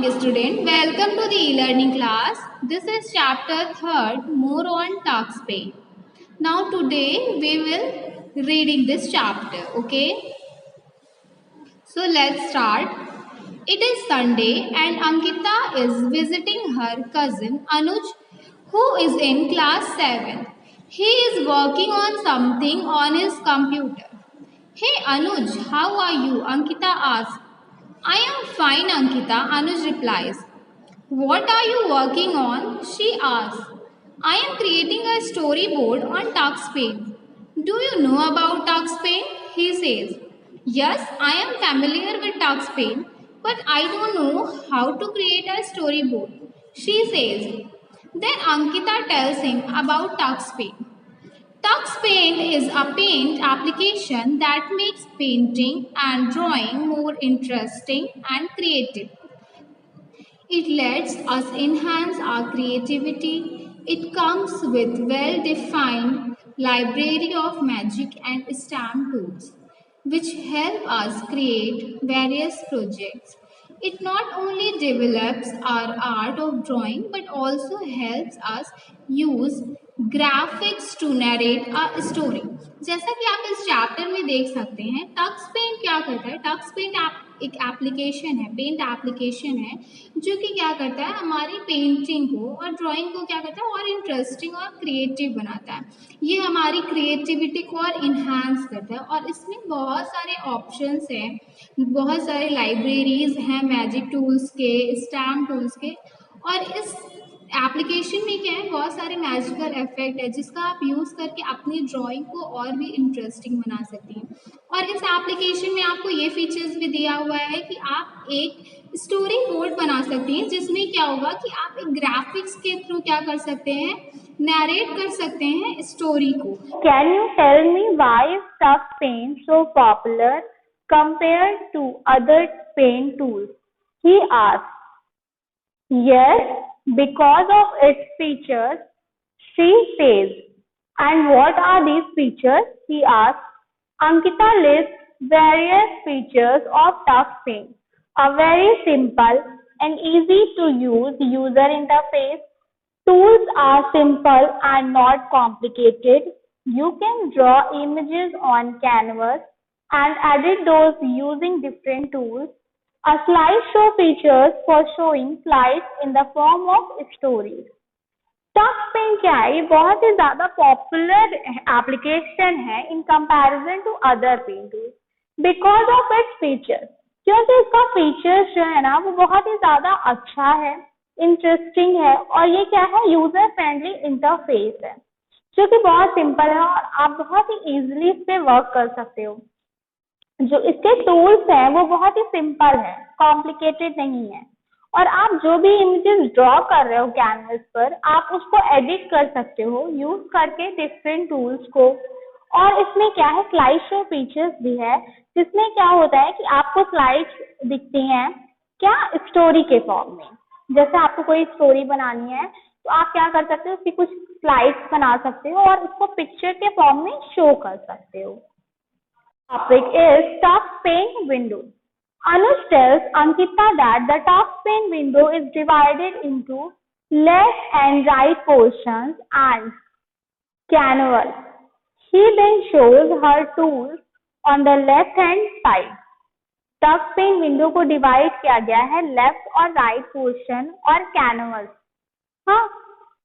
Student, welcome to the e-learning class. This is chapter 3rd, more on TuxPaint. Now today we will reading this chapter, okay? So let's start. It is Sunday and Ankita is visiting her cousin Anuj who is in class 7. He is working on something on his computer. Hey Anuj, how are you? Ankita asks. I am fine, Ankita, Anuj replies. What are you working on? She asks. I am creating a storyboard on TuxPaint. Do you know about TuxPaint? He says. Yes, I am familiar with TuxPaint, but I don't know how to create a storyboard. She says. Then Ankita tells him about TuxPaint. TuxPaint is a paint application that makes painting and drawing more interesting and creative. It lets us enhance our creativity. It comes with well-defined library of magic and stamp tools which help us create various projects. It not only develops our art of drawing but also helps us use graphics to narrate a story. जैसा कि आप इस chapter में देख सकते हैं, Tux paint क्या करता है। टक्स पेंट एक एप्लीकेशन है, पेंट एप्लीकेशन है जो कि क्या करता है, हमारी पेंटिंग को और ड्राइंग को क्या करता है और इंटरेस्टिंग और क्रिएटिव बनाता है। ये हमारी क्रिएटिविटी को और इन्हांस करता है और इसमें बहुत सारे ऑप्शंस हैं, बहुत सारे लाइब्रेरीज हैं मैजिक टूल्स के, स्टैम्प टूल्स के। और इस एप्लीकेशन में क्या है, बहुत सारे मैजिकल इफेक्ट है जिसका आप यूज़ करके अपनी ड्राइंग को और भी इंटरेस्टिंग बना सकती हैं। और इस एप्लीकेशन में आपको ये फीचर्स भी दिया हुआ है कि आप एक स्टोरी बोर्ड बना सकती हैं जिसमें क्या होगा कि आप एक ग्राफिक्स के थ्रू क्या कर सकते हैं, नरेट कर सकते हैं स्टोरी को। Can you tell me why is TuxPaint so popular compared to other paint tools? He asked. Yes, because of its features, she says. And what are these features? He asked. Ankita lists various features of TuxPaint. A very simple and easy to use user interface. Tools are simple and not complicated. You can draw images on canvas and edit those using different tools. A slideshow features for showing slides in the form of stories. TuxPaint क्या है, ये बहुत ही ज्यादा popular application है in comparison to other paint tools because of its features, क्योंकि इसका features जो है ना वो बहुत ही ज्यादा अच्छा है, इंटरेस्टिंग है और ये क्या है, यूजर फ्रेंडली इंटरफेस है जो कि बहुत सिंपल है और आप बहुत ही इजीली इस पे वर्क कर सकते हो। जो इसके टूल्स हैं वो बहुत ही सिंपल है, कॉम्प्लिकेटेड नहीं है और आप जो भी इमेजेस ड्रॉ कर रहे हो कैनवस पर आप उसको एडिट कर सकते हो यूज करके डिफरेंट टूल्स को। और इसमें क्या है, स्लाइड शो फीचर्स भी है जिसमें क्या होता है कि आपको स्लाइड्स दिखती हैं क्या, स्टोरी के फॉर्म में। जैसे आपको कोई स्टोरी बनानी है तो आप क्या कर सकते हो, उसकी कुछ स्लाइड्स बना सकते हो और उसको पिक्चर के फॉर्म में शो कर सकते हो। Topic is TuxPaint window. Anuj tells Ankita that the TuxPaint window is divided into left and right portions and canvas. He then shows her tools on the left hand side. TuxPaint window को divide किया गया है left और right portion और canvas. हाँ,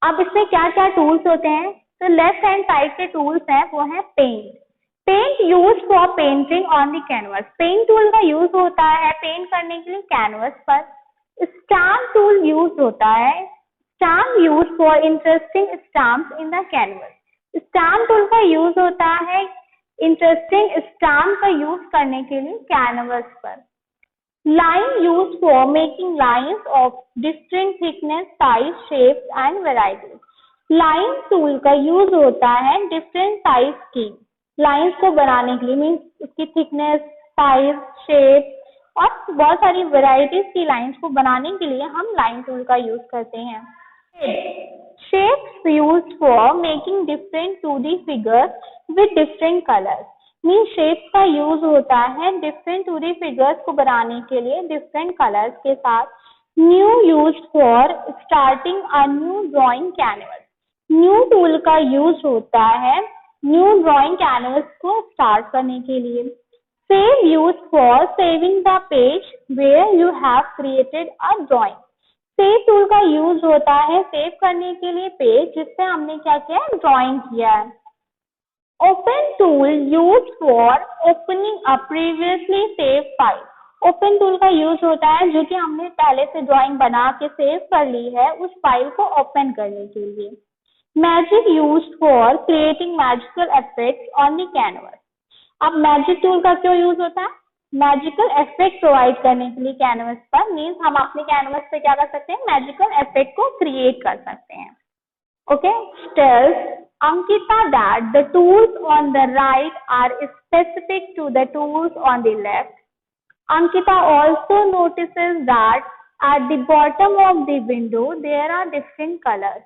अब इसमें क्या क्या टूल्स होते हैं, तो लेफ्ट हैंड साइड के टूल्स हैं वो है paint. Paint use for painting on the canvas, paint tool का यूज होता है पेंट करने के लिए कैनवस पर। स्टैम्प टूल यूज होता है, stamp use for interesting stamps in the canvas. Stamp tool का यूज होता है इंटरेस्टिंग स्टैम्प का यूज करने के लिए कैनवस पर। Line use for making lines of different thickness, size, shapes and varieties. Line tool का यूज होता है डिफरेंट साइज की लाइंस को बनाने के लिए, मीन्स उसकी थिकनेस, साइज, शेप और बहुत सारी वेराइटीज की लाइंस को बनाने के लिए हम लाइन टूल का यूज करते हैं। Shapes used for making different 2D figures with different colours, means shapes का यूज होता है डिफरेंट 2D फिगर्स को बनाने के लिए डिफरेंट कलर्स के साथ। New used for starting a new drawing canvas. New tool का यूज होता है न्यू ड्राइंग कैनवस को स्टार्ट करने के लिए. Save used for saving the page where you have created a drawing. Save tool का यूज होता है सेव करने के लिए पेज जिससे हमने क्या किया है, ड्राइंग किया है. Open tool use for opening a previously save file. Open tool का यूज होता है जो कि हमने पहले से ड्राइंग बना के सेव कर ली है उस फाइल को ओपन करने के लिए. Magic use for creating magical effects on the canvas. अब मैजिक टूल का क्यों यूज होता है, मैजिकल इफेक्ट प्रोवाइड करने के लिए कैनवस पर. मीन्स हम अपने कैनवस पे क्या कर सकते हैं, मैजिकल इफेक्ट को क्रिएट कर सकते हैं. Okay. Tells Ankita that the tools on the right are specific to the tools on the left. Ankita also notices that at the bottom of the window there are different colors.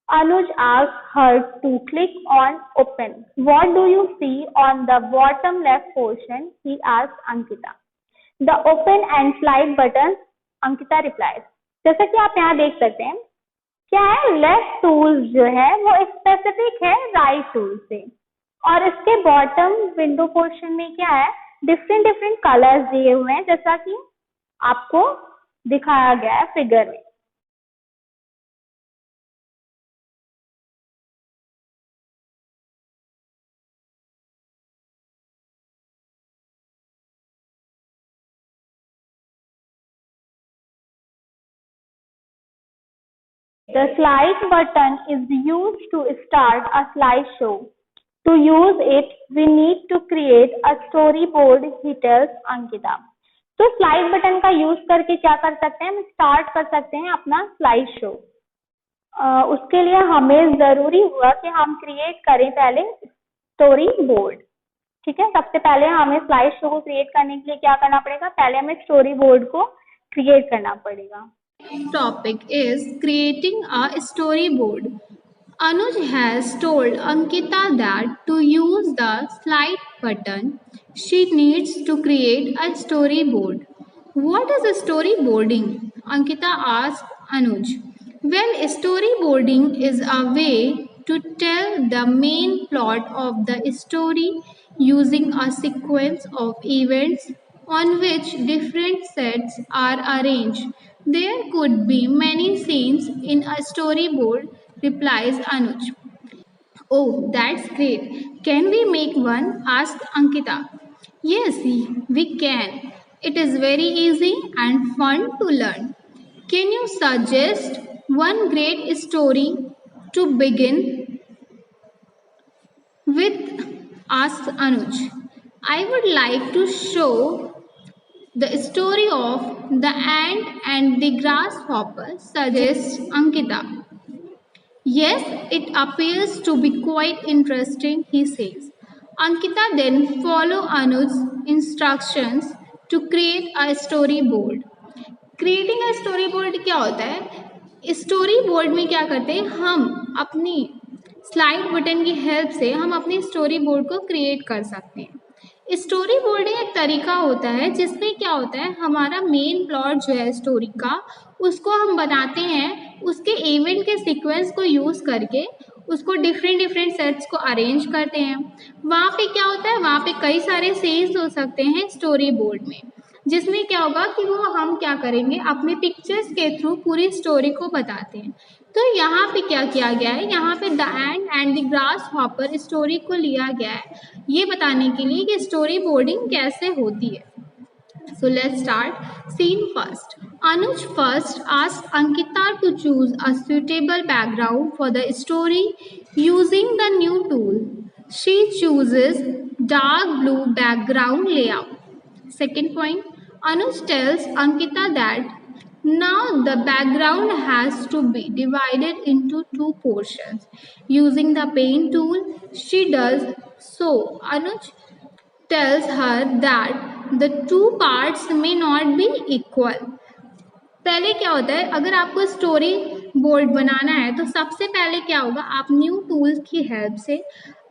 Anuj asks her to click on open. What do you see on the bottom left portion? He asks Ankita. The open and slide buttons, Ankita replies. जैसा कि आप यहाँ देख सकते हैं क्या है, left tool जो है वो स्पेसिफिक है राइट टूल से और इसके बॉटम विंडो पोर्शन में क्या है, डिफरेंट डिफरेंट कलर्स दिए हुए हैं जैसा कि आपको दिखाया गया है फिगर में. The slide button is used to start a slideshow. To use it, we need to create a storyboard, he tells Ankita. तो स्लाइड बटन का यूज करके क्या कर सकते हैं, हम स्टार्ट कर सकते हैं अपना स्लाइड शो. उसके लिए हमें जरूरी हुआ कि हम क्रिएट करें पहले स्टोरी बोर्ड. ठीक है, सबसे पहले हमें स्लाइड शो को क्रिएट करने के लिए क्या करना पड़ेगा, पहले हमें स्टोरी बोर्ड को क्रिएट करना पड़ेगा. Topic is creating a storyboard. Anuj has told Ankita that to use the slide button, she needs to create a storyboard. What is storyboarding? Ankita asked Anuj. Well, storyboarding is a way to tell the main plot of the story using a sequence of events on which different sets are arranged. There could be many scenes in a storyboard, replies Anuj. Oh, that's great. Can we make one? Asked Ankita. Yes, we can. It is very easy and fun to learn. Can you suggest one great story to begin with? Asked Anuj. I would like to show the story of the ant and the grasshopper, suggests Ankita. Yes, it appears to be quite interesting, he says. Ankita then follows Anuj's instructions to create a storyboard. Creating a storyboard क्या होता है? Storyboard में क्या करते हैं, हम अपनी slide button की हेल्प से हम अपनी स्टोरी बोर्ड को क्रिएट कर सकते हैं. स्टोरी बोर्डिंग एक तरीका होता है जिसमें क्या होता है, हमारा मेन प्लॉट जो है स्टोरी का उसको हम बनाते हैं, उसके इवेंट के सीक्वेंस को यूज़ करके उसको डिफरेंट डिफरेंट सेट्स को अरेंज करते हैं. वहाँ पे क्या होता है, वहाँ पे कई सारे सीन्स हो सकते हैं स्टोरी बोर्ड में, जिसमें क्या होगा कि वो हम क्या करेंगे, अपने पिक्चर्स के थ्रू पूरी स्टोरी को बताते हैं. तो यहाँ पे क्या किया गया है, यहाँ पे the end and the grass hopper story को लिया गया है ये बताने के लिए कि स्टोरी बोर्डिंग कैसे होती है. So let's start. Scene first. Anuj first asks Ankita to choose a suitable background for the story using the new tool. She chooses dark blue background layout. Second point. Anuj tells Ankita that now the background has to be divided into two portions. Using the paint tool, she does so. Anuj tells her that the two parts may not be equal. पहले क्या होता है, अगर आपको story board बनाना है तो सबसे पहले क्या होगा, आप न्यू टूल्स की हेल्प से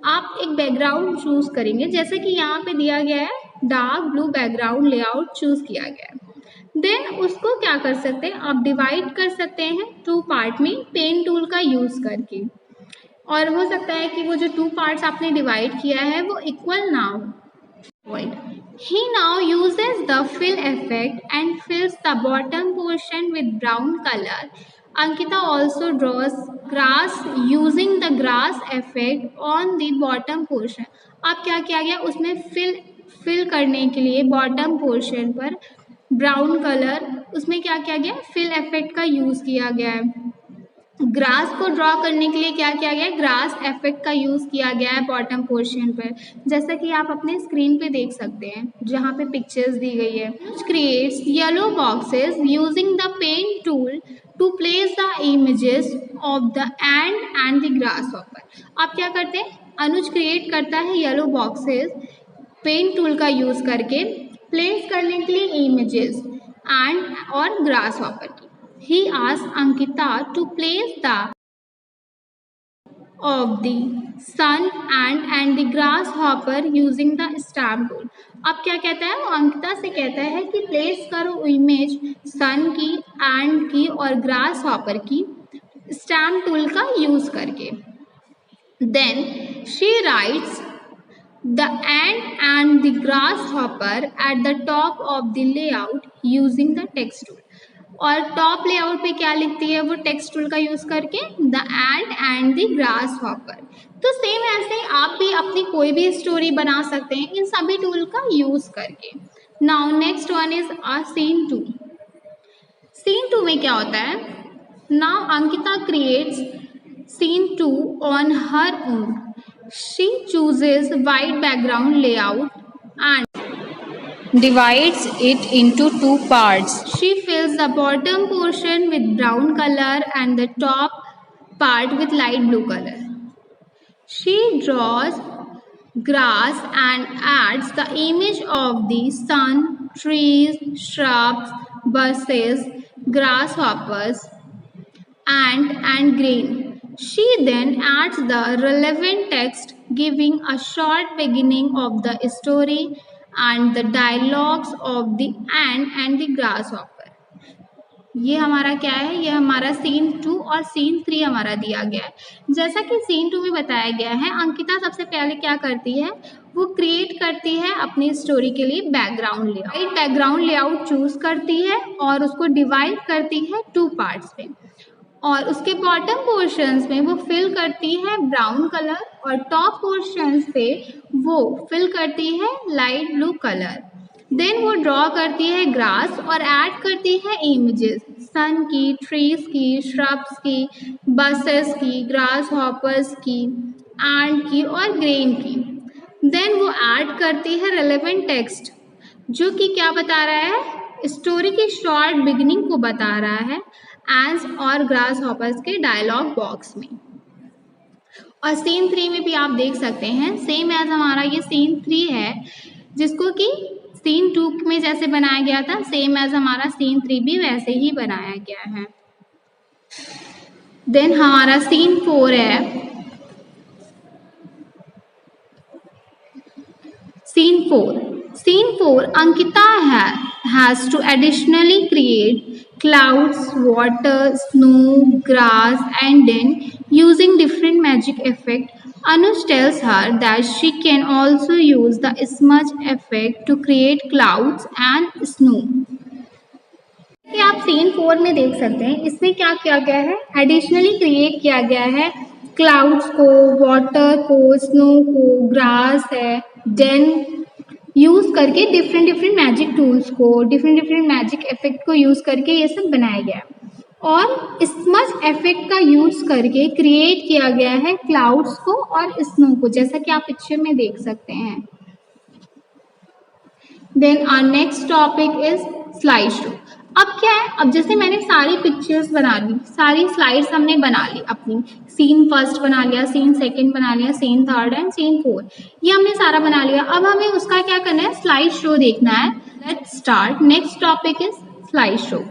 आप एक बैकग्राउंड चूज करेंगे. जैसे कि यहाँ पे दिया गया है dark blue background layout choose किया गया है. देन उसको क्या कर सकते हैं, आप डिवाइड कर सकते हैं 2 पार्ट में पेन टूल का यूज करके, और हो सकता है कि वो जो 2 पार्ट्स आपने डिवाइड किया है वो इक्वल ना हो। He now uses the fill effect and fills the bottom portion with brown color. Ankita also draws grass using the grass effect on the bottom portion. अब क्या किया गया, उसमें फिल करने के लिए बॉटम पोर्शन पर ब्राउन कलर, उसमें क्या किया गया, फिल इफेक्ट का यूज किया गया है। ग्रास को ड्रॉ करने के लिए क्या किया गया है, ग्रास इफेक्ट का यूज किया गया है बॉटम पोर्शन पर, जैसा कि आप अपने स्क्रीन पे देख सकते हैं जहाँ पे पिक्चर्स दी गई है। Creates yellow boxes using the pen tool to place the images of the and the grasshopper. आप क्या करते हैं, अनुज क्रिएट करता है येलो बॉक्सेस पेन टूल का यूज करके प्लेस करने के लिए इमेजेस एंड और ग्रास हॉपर की। He asked Ankita to place the of the sun and the grasshopper using the stamp tool. अब क्या कहता है, वो अंकिता से कहता है कि प्लेस करो इमेज सन की, एंड की और ग्रास हॉपर की स्टैम्प टूल का यूज करके। Then she writes the ant and the grasshopper at the top of the layout using the text tool. और टॉप लेआउट पे क्या लिखती है, वो टेक्स्ट टूल का यूज करके the ant and the grass hopper. तो सेम ऐसे आप भी अपनी कोई भी स्टोरी बना सकते हैं इन सभी टूल का यूज करके। Now next one is scene 2। Scene 2 में क्या होता है, now Ankita creates scene 2 on her own. She chooses white background layout and divides it into 2 parts. She fills the bottom portion with brown color and the top part with light blue color. She draws grass and adds the image of the sun, trees, shrubs, buses, grasshoppers, and grain. She then adds the relevant text, giving a short beginning of the story and the dialogues of the ant and the grasshopper. ये हमारा क्या है, ये हमारा scene 2 और scene 3 हमारा दिया गया है। जैसा कि सीन 2 में बताया गया है, अंकिता सबसे पहले क्या करती है, वो क्रिएट करती है अपनी स्टोरी के लिए background layout. Background layout choose करती है और उसको डिवाइड करती है 2 पार्ट्स में, और उसके बॉटम पोर्शंस में वो फिल करती है ब्राउन कलर और टॉप पोर्शंस पे वो फिल करती है लाइट ब्लू कलर। देन वो ड्रॉ करती है ग्रास और ऐड करती है इमेजेस सन की, ट्रीज की, श्रब्स की, बसेस की, ग्रास हॉपर्स की, एंड की और ग्रेन की। देन वो ऐड करती है रेलेवेंट टेक्स्ट, जो कि क्या बता रहा है, स्टोरी की शॉर्ट बिगिनिंग को बता रहा है एंड्स और ग्रास हॉपर्स के डायलॉग बॉक्स में। और सीन 3 में भी आप देख सकते हैं सेम एज हमारा ये सीन 3 है, जिसको कि सीन 2 में जैसे बनाया गया था सेम एज हमारा सीन 3 भी वैसे ही बनाया गया है। देन हमारा सीन 4 है, scene 4 Ankita has to additionally create clouds, water, snow, grass, and then using different magic effect. Anuj tells her that she can also use the smudge effect to create clouds and snow. ये आप scene 4 में देख सकते हैं, इसमें क्या किया गया है, एडिशनली क्रिएट किया गया है क्लाउड्स को, वाटर को, स्नो को, ग्रास है, देन यूज करके डिफरेंट मैजिक टूल्स को, डिफरेंट मैजिक इफेक्ट को यूज करके ये सब बनाया गया है। और स्मज इफेक्ट का यूज करके क्रिएट किया गया है क्लाउड्स को और स्नो को, जैसा कि आप पिक्चर में देख सकते हैं। Then our next topic is slide show. अब क्या है, अब जैसे मैंने सारी पिक्चर्स बना ली, सारी स्लाइड्स हमने बना ली अपनी, सीन 1 बना लिया, सीन 2 बना लिया, सीन 3 एंड सीन 4, ये हमने सारा बना लिया। अब हमें उसका क्या करना है, स्लाइड शो देखना है। Let's start. Next topic is slide show.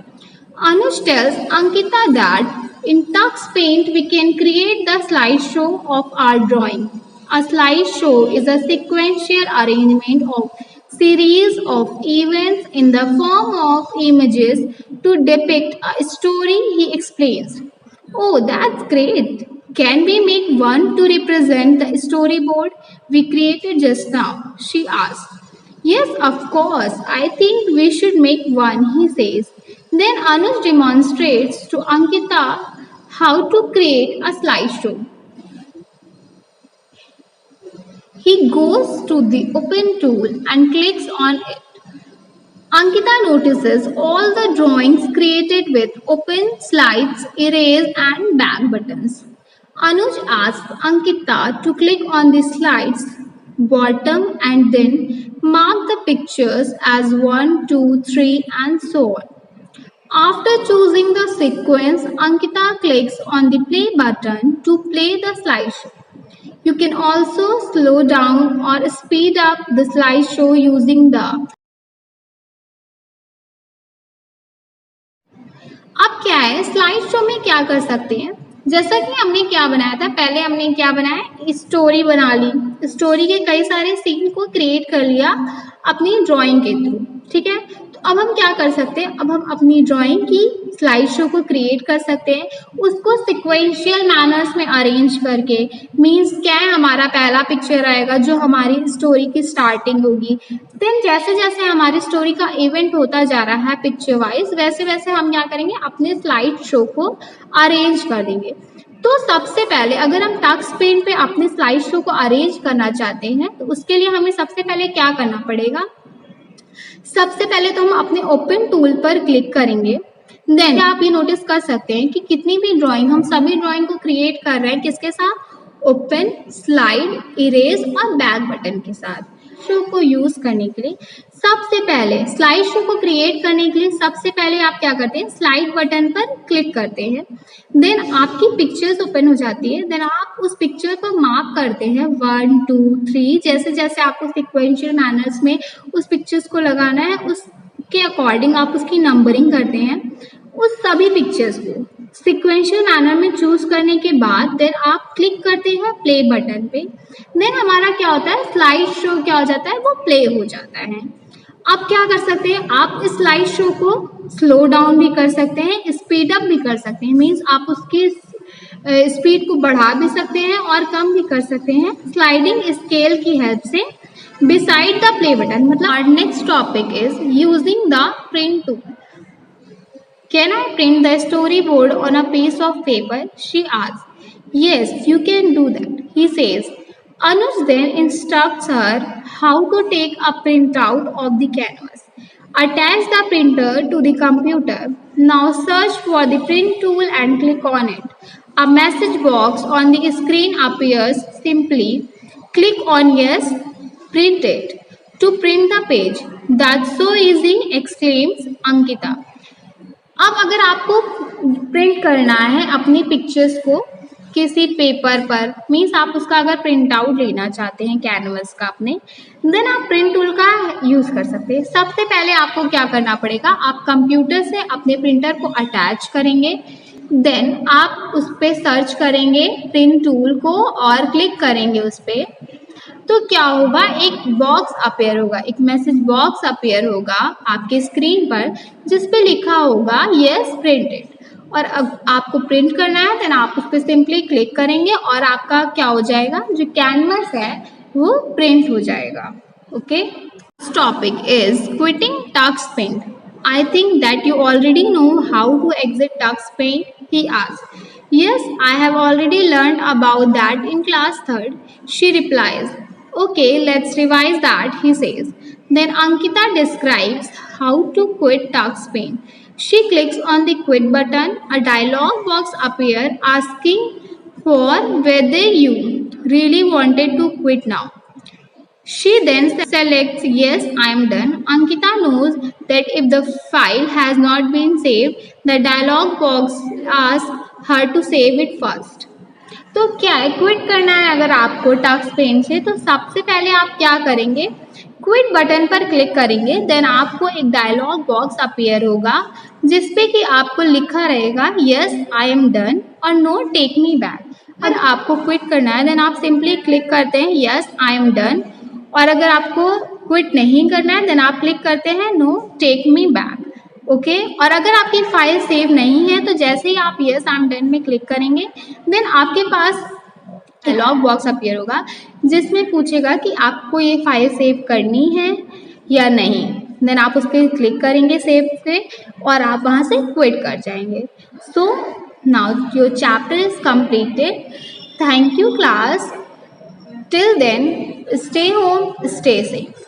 Anuj tells Ankita that in Tux Paint we can create the slideshow of our drawing. A slideshow is a sequential arrangement of series of events in the form of images to depict a story, he explains. Oh, that's great. Can we make one to represent the storyboard we created just now? She asked. Yes, of course. I think we should make one, he says. Then Anuj demonstrates to Ankita how to create a slideshow. He goes to the open tool and clicks on it. Ankita notices all the drawings created with open, slides, erase and back buttons. Anuj asks Ankita to click on the slides bottom and then mark the pictures as 1, 2, 3 and so on. After choosing the sequence, Ankita clicks on the play button to play the slideshow. You can also slow down or speed up the slideshow using the अब क्या है slide show में क्या कर सकते हैं जैसा कि हमने क्या बनाया था पहले हमने क्या बनाया स्टोरी बना ली स्टोरी के कई सारे सीन को क्रिएट कर लिया अपनी ड्राइंग के थ्रू ठीक है तो अब हम क्या कर सकते हैं अब हम अपनी ड्राइंग की स्लाइड शो को क्रिएट कर सकते हैं उसको सिक्वेंशियल मैनर्स में अरेंज करके मीन्स क्या है हमारा पहला पिक्चर आएगा जो हमारी स्टोरी की स्टार्टिंग होगी देन जैसे जैसे हमारी स्टोरी का इवेंट होता जा रहा है पिक्चर वाइज वैसे वैसे हम क्या करेंगे अपने स्लाइड शो को अरेंज कर देंगे तो सबसे पहले अगर हम टक्स पेन पे अपने स्लाइड शो को अरेंज करना चाहते हैं तो उसके लिए हमें सबसे पहले क्या करना पड़ेगा सबसे पहले तो हम अपने ओपन टूल पर क्लिक करेंगे देन आप ये नोटिस कर सकते हैं कि कितनी भी ड्राइंग हम सभी ड्राइंग को क्रिएट कर रहे हैं किसके साथ ओपन स्लाइड इरेज और बैक बटन के साथ शो को यूज करने के लिए सबसे पहले स्लाइड शो को क्रिएट करने के लिए सबसे पहले आप क्या करते हैं स्लाइड बटन पर क्लिक करते हैं देन आपकी पिक्चर्स ओपन हो जाती है देन आप उस पिक्चर को मार्क करते हैं 1 2 3 जैसे जैसे आपको सिक्वेंशियल मैनर्स में उस पिक्चर्स को लगाना है उसके अकॉर्डिंग आप उसकी नंबरिंग करते हैं उस सभी पिक्चर्स को सिक्वेंशियल मैनर में चूज करने के बाद देन आप क्लिक करते हैं प्ले बटन पे देन हमारा क्या होता है स्लाइड शो क्या हो जाता है वो प्ले हो जाता है अब क्या कर सकते हैं आप इस स्लाइड शो को स्लो डाउन भी कर सकते हैं स्पीड अप भी कर सकते हैं मीन्स आप उसकी स्पीड को बढ़ा भी सकते हैं और कम भी कर सकते हैं स्लाइडिंग स्केल की हेल्प से बिसाइड द प्ले बटन मतलब next topic is using the print tool Can I print the storyboard on a piece of paper? She asks. Yes, you can do that, he says. Anuj then instructs her how to take a printout of the canvas. Attach the printer to the computer. Now search for the print tool and click on it. A message box on the screen appears. Simply click on yes, print it. To print the page. That's so easy, exclaims Ankita. अब अगर आपको print करना है अपनी pictures को किसी paper पर means आप उसका अगर प्रिंट आउट लेना चाहते हैं कैनवस का अपने देन आप प्रिंट टूल का यूज़ कर सकते हैं सबसे पहले आपको क्या करना पड़ेगा आप कंप्यूटर से अपने प्रिंटर को अटैच करेंगे देन आप उस पर सर्च करेंगे प्रिंट टूल को और क्लिक करेंगे उस पर तो क्या होगा एक बॉक्स अपेयर होगा एक मैसेज बॉक्स अपेयर होगा आपके स्क्रीन पर जिस पे लिखा होगा यस प्रिंटेड और अब आपको प्रिंट करना है देन आप उस पर सिंपली क्लिक करेंगे और आपका क्या हो जाएगा जो कैनवस है वो प्रिंट हो जाएगा okay topic is quitting Tux Paint I think that you already know how to exit Tux Paint he asked Yes, I have already learned about that in class 3rd. She replies. Okay, let's revise that, he says. Then Ankita describes how to quit Tux Paint. She clicks on the quit button. A dialog box appears asking for whether you really wanted to quit now. She then selects yes, I am done. Ankita knows that if the file has not been saved, the dialog box asks her to save it first. तो क्या है quit करना है अगर आपको Tux paint से तो सबसे पहले आप क्या करेंगे क्विट बटन पर क्लिक करेंगे देन आपको एक डायलॉग बॉक्स अपीयर होगा जिसपे कि आपको लिखा रहेगा यस आई एम डन और नो टेक मी बैक अगर आपको क्विट करना है देन आप सिंपली क्लिक करते हैं यस आई एम डन और अगर आपको क्विट नहीं करना है देन आप क्लिक करते हैं no take me back. Okay, और अगर आपकी फाइल सेव नहीं है तो जैसे ही आप यस आई एम डन में क्लिक करेंगे देन आपके पास डायलॉग बॉक्स अपीयर होगा जिसमें पूछेगा कि आपको ये फाइल सेव करनी है या नहीं। देन आप उस पर क्लिक करेंगे सेव पे और आप वहाँ से क्विट कर जाएंगे। So now your chapter is completed. Thank you class. Till then, stay home, stay safe.